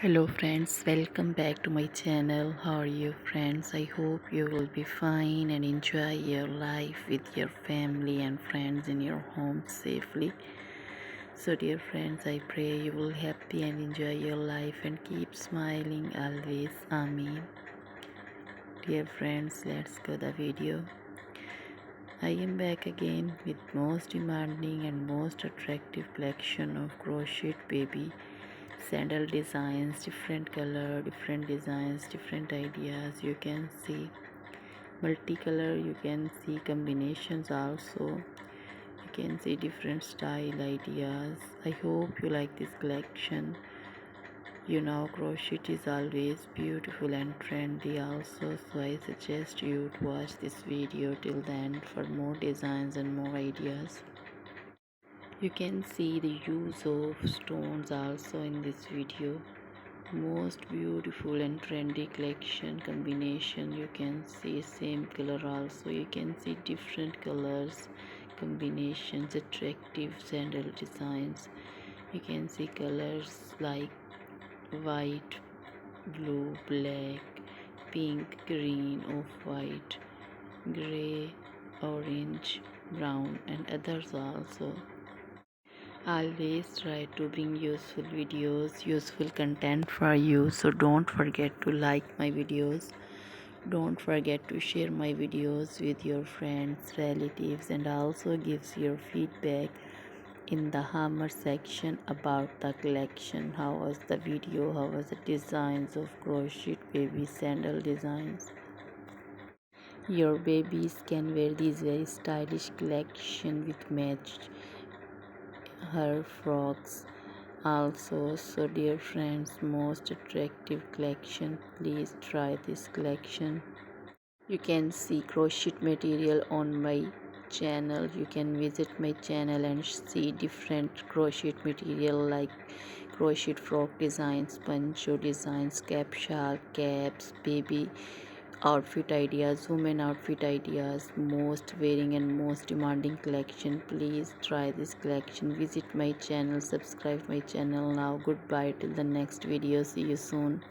Hello friends, welcome back to my channel. How are you friends? I hope you will be fine and enjoy your life with your family and friends in your home safely. So dear friends, I pray you will happy and enjoy your life and keep smiling always. Amen. Dear friends, let's go the video. I am back again with most demanding and most attractive collection of crochet baby sandal designs, different color, different designs, different ideas. You can see multicolor, you can see combinations also, you can see different style ideas. I hope you like this collection. You know, crochet is always beautiful and trendy also, so I suggest you to watch this video till the end for more designs and more ideas. You can see the use of stones also in this video. Most beautiful and trendy collection combination. You can see same color also, you can see different colors combinations, attractive sandal designs. You can see colors like white, blue, black, pink, green, off-white, gray, orange, brown and others also. Always try to bring useful videos, useful content for you, so don't forget to like my videos, don't forget to share my videos with your friends, relatives, and also gives your feedback in the hammer section about the collection. How was the video, how was the designs of crochet baby sandal designs. Your babies can wear these very stylish collection with matched her frocks also. So dear friends, most attractive collection, please try this collection. You can see crochet material on my channel. You can visit my channel and see different crochet material like crochet frock designs, poncho designs, cap shawl, caps, baby outfit ideas, women outfit ideas, most wearing and most demanding collection. Please try this collection. Visit my channel, subscribe my channel now. Goodbye till the next video. See you soon.